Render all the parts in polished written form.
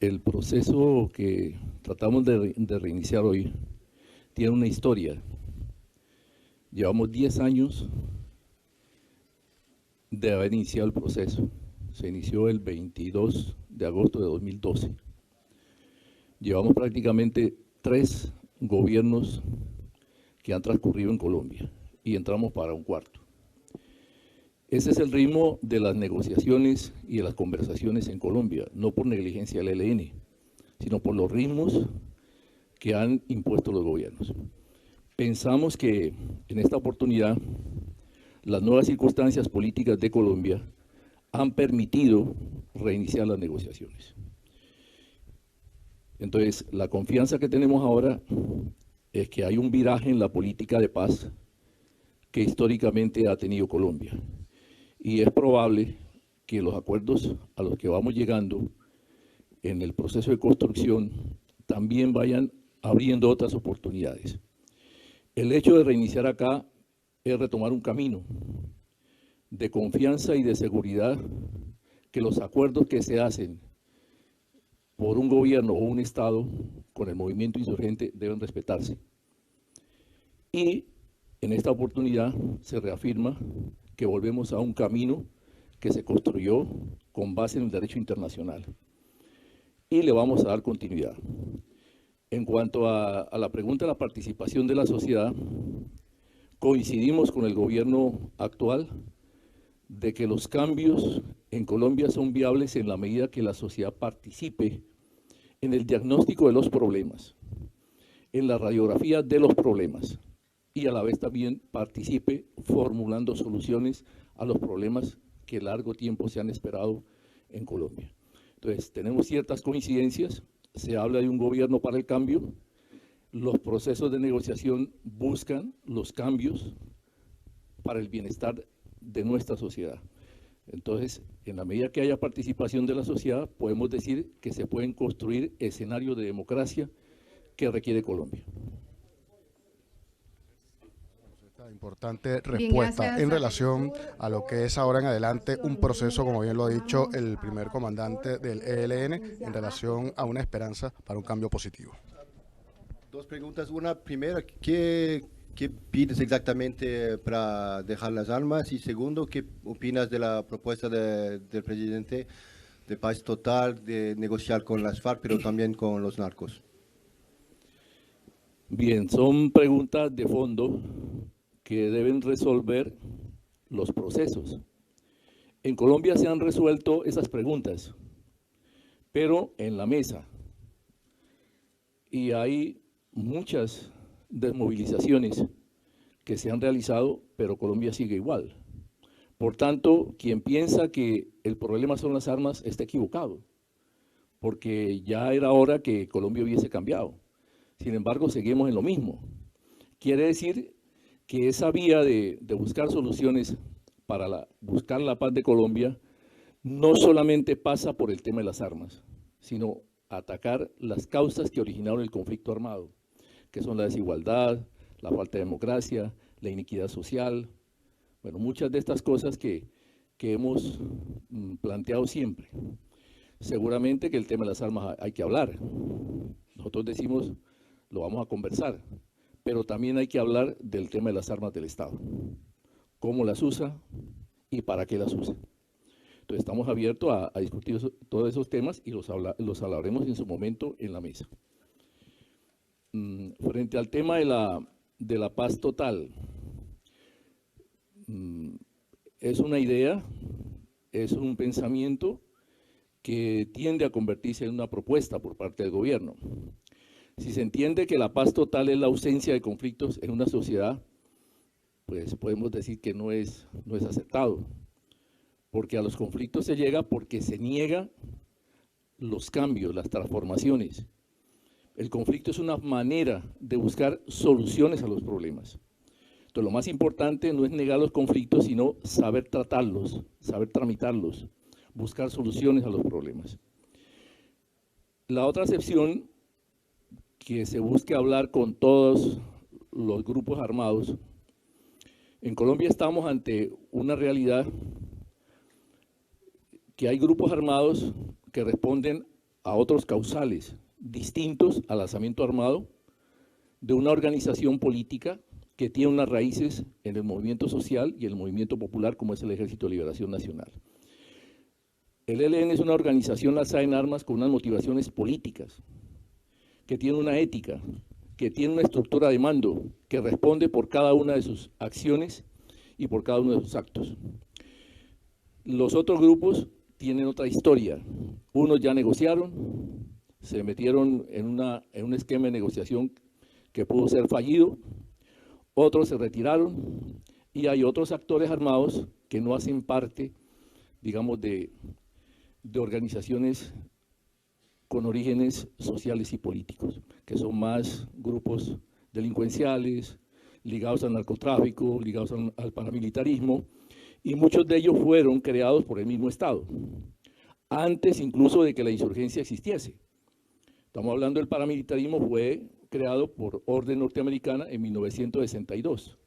el proceso que tratamos de reiniciar hoy tiene una historia. Llevamos 10 años de haber iniciado el proceso. Se inició el 22 de agosto de 2012. Llevamos prácticamente 3 gobiernos que han transcurrido en Colombia y entramos para un cuarto. Ese es el ritmo de las negociaciones y de las conversaciones en Colombia, no por negligencia del ELN, sino por los ritmos que han impuesto los gobiernos. Pensamos que en esta oportunidad las nuevas circunstancias políticas de Colombia han permitido reiniciar las negociaciones. Entonces, la confianza que tenemos ahora es que hay un viraje en la política de paz que históricamente ha tenido Colombia. Y es probable que los acuerdos a los que vamos llegando en el proceso de construcción también vayan abriendo otras oportunidades. El hecho de reiniciar acá es retomar un camino de confianza y de seguridad que los acuerdos que se hacen por un gobierno o un Estado con el movimiento insurgente deben respetarse. Y en esta oportunidad se reafirma que volvemos a un camino que se construyó con base en el derecho internacional y le vamos a dar continuidad. En cuanto a la pregunta de la participación de la sociedad, coincidimos con el gobierno actual de que los cambios en Colombia son viables en la medida que la sociedad participe en el diagnóstico de los problemas, en la radiografía de los problemas y a la vez también participe formulando soluciones a los problemas que largo tiempo se han esperado en Colombia. Entonces, tenemos ciertas coincidencias, se habla de un gobierno para el cambio, los procesos de negociación buscan los cambios para el bienestar de nuestra sociedad. Entonces, en la medida que haya participación de la sociedad, podemos decir que se pueden construir escenarios de democracia que requiere Colombia. Importante respuesta en relación a lo que es ahora en adelante un proceso, como bien lo ha dicho el primer comandante del ELN, en relación a una esperanza para un cambio positivo. Dos preguntas. Una, primera, ¿qué pides exactamente para dejar las armas? Y segundo, ¿qué opinas de la propuesta del presidente de paz total, de negociar con las FARC, pero también con los narcos? Bien, son preguntas de fondo que deben resolver los procesos. En Colombia se han resuelto esas preguntas, pero en la mesa. Y hay muchas desmovilizaciones que se han realizado, pero Colombia sigue igual. Por tanto, quien piensa que el problema son las armas está equivocado, porque ya era hora que Colombia hubiese cambiado. Sin embargo, seguimos en lo mismo. Quiere decir que esa vía de buscar soluciones para buscar la paz de Colombia no solamente pasa por el tema de las armas, sino atacar las causas que originaron el conflicto armado, que son la desigualdad, la falta de democracia, la iniquidad social, bueno, muchas de estas cosas que hemos planteado siempre. Seguramente que el tema de las armas hay que hablar. Nosotros decimos, lo vamos a conversar, pero también hay que hablar del tema de las armas del Estado, cómo las usa y para qué las usa. Entonces estamos abiertos a discutir todos esos temas y los hablaremos en su momento en la mesa. Frente al tema de la paz total, es una idea, es un pensamiento que tiende a convertirse en una propuesta por parte del gobierno. Si se entiende que la paz total es la ausencia de conflictos en una sociedad, pues podemos decir que no es aceptado, porque a los conflictos se llega porque se niega los cambios, las transformaciones. El conflicto es una manera de buscar soluciones a los problemas. Entonces, lo más importante no es negar los conflictos, sino saber tratarlos, saber tramitarlos, buscar soluciones a los problemas. La otra acepción, que se busque hablar con todos los grupos armados. En Colombia estamos ante una realidad que hay grupos armados que responden a otros causales distintos al alzamiento armado de una organización política que tiene unas raíces en el movimiento social y el movimiento popular como es el Ejército de Liberación Nacional. El ELN es una organización alzada en armas con unas motivaciones políticas, que tiene una ética, que tiene una estructura de mando, que responde por cada una de sus acciones y por cada uno de sus actos. Los otros grupos tienen otra historia. Unos ya negociaron, se metieron en un esquema de negociación que pudo ser fallido, otros se retiraron y hay otros actores armados que no hacen parte, digamos, de organizaciones con orígenes sociales y políticos, que son más grupos delincuenciales, ligados al narcotráfico, ligados al paramilitarismo, y muchos de ellos fueron creados por el mismo Estado, antes incluso de que la insurgencia existiese. Estamos hablando del paramilitarismo, fue creado por orden norteamericana en 1962,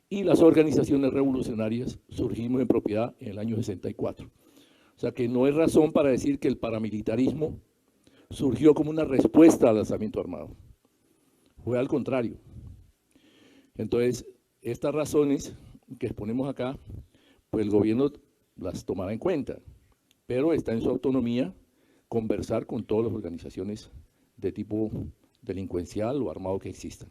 y las organizaciones revolucionarias surgimos en propiedad en el año 64. O sea que no hay razón para decir que el paramilitarismo surgió como una respuesta al alzamiento armado. Fue al contrario. Entonces, estas razones que exponemos acá, pues el gobierno las tomará en cuenta, pero está en su autonomía conversar con todas las organizaciones de tipo delincuencial o armado que existan.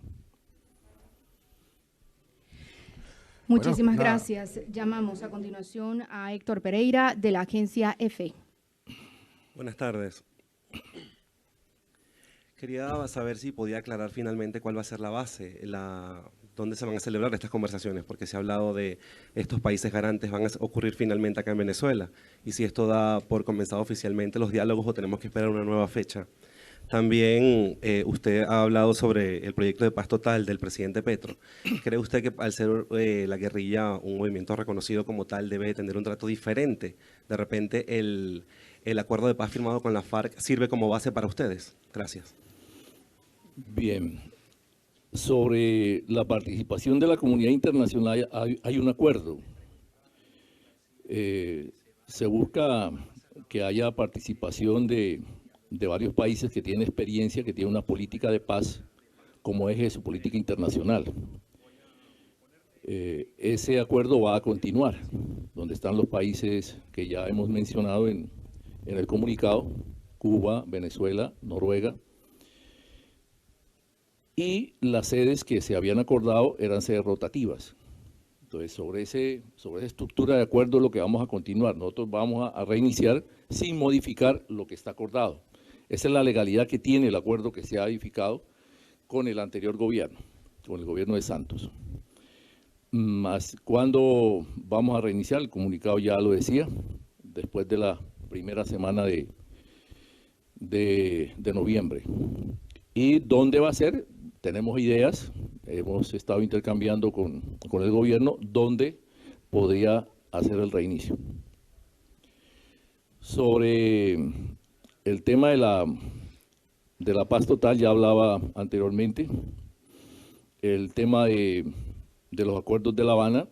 Muchísimas gracias. Llamamos a continuación a Héctor Pereira de la agencia EFE. Buenas tardes. Quería saber si podía aclarar finalmente cuál va a ser la base, dónde se van a celebrar estas conversaciones, porque se ha hablado de estos países garantes van a ocurrir finalmente acá en Venezuela, y si esto da por comenzado oficialmente los diálogos o tenemos que esperar una nueva fecha. También usted ha hablado sobre el proyecto de paz total del presidente Petro. ¿Cree usted que al ser la guerrilla un movimiento reconocido como tal debe tener un trato diferente? De repente el acuerdo de paz firmado con la FARC sirve como base para ustedes. Gracias. Bien, sobre la participación de la comunidad internacional hay un acuerdo. Se busca que haya participación de varios países que tienen experiencia, que tienen una política de paz como eje de su política internacional. Ese acuerdo va a continuar, donde están los países que ya hemos mencionado en el comunicado, Cuba, Venezuela, Noruega, y las sedes que se habían acordado eran sedes rotativas. Entonces, sobre esa estructura de acuerdo es lo que vamos a continuar. Nosotros vamos a reiniciar sin modificar lo que está acordado. Esa es la legalidad que tiene el acuerdo que se ha edificado con el anterior gobierno, con el gobierno de Santos. ¿Cuándo vamos a reiniciar? El comunicado ya lo decía, después de la primera semana de noviembre. ¿Y dónde va a ser? Tenemos ideas, hemos estado intercambiando con el gobierno dónde podría hacer el reinicio. Sobre el tema de la paz total ya hablaba anteriormente. El tema de los acuerdos de La Habana,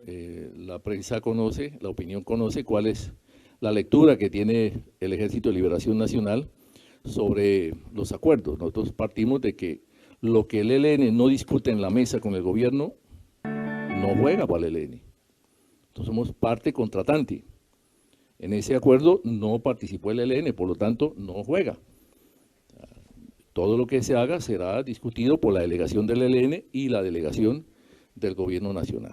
la prensa conoce, la opinión conoce cuál es la lectura que tiene el Ejército de Liberación Nacional sobre los acuerdos. Nosotros partimos de que lo que el ELN no discute en la mesa con el gobierno no juega para el ELN. Entonces somos parte contratante. En ese acuerdo no participó el ELN, por lo tanto no juega. Todo lo que se haga será discutido por la delegación del ELN y la delegación del gobierno nacional.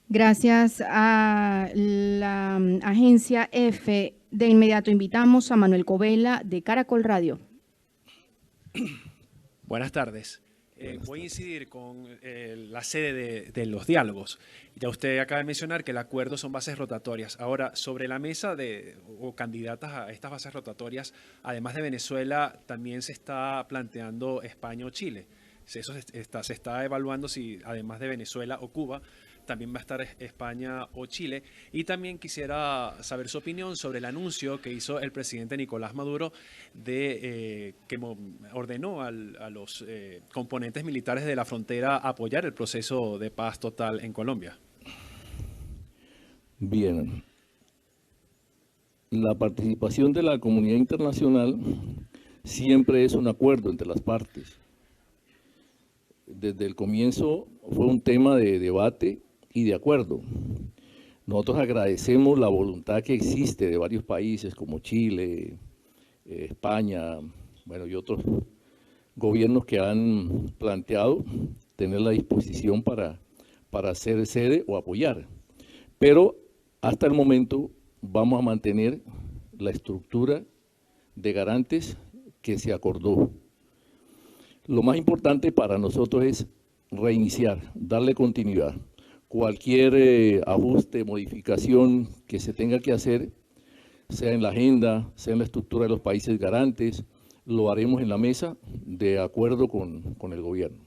Gracias a la agencia EFE. De inmediato invitamos a Manuel Covela de Caracol Radio. Buenas tardes. Voy a incidir con la sede de los diálogos. Ya usted acaba de mencionar que el acuerdo son bases rotatorias. Ahora, sobre la mesa o candidatas a estas bases rotatorias, además de Venezuela, también se está planteando España o Chile. Se está evaluando si, además de Venezuela o Cuba, también va a estar España o Chile. Y también quisiera saber su opinión sobre el anuncio que hizo el presidente Nicolás Maduro que ordenó a los componentes militares de la frontera apoyar el proceso de paz total en Colombia. Bien. la participación de la comunidad internacional siempre es un acuerdo entre las partes. Desde el comienzo fue un tema de debate y de acuerdo. Nosotros agradecemos la voluntad que existe de varios países como Chile, España, bueno, y otros gobiernos que han planteado tener la disposición para ser sede o apoyar. Pero hasta el momento vamos a mantener la estructura de garantes que se acordó. Lo más importante para nosotros es reiniciar, darle continuidad. Cualquier ajuste, modificación que se tenga que hacer, sea en la agenda, sea en la estructura de los países garantes, lo haremos en la mesa de acuerdo con el gobierno.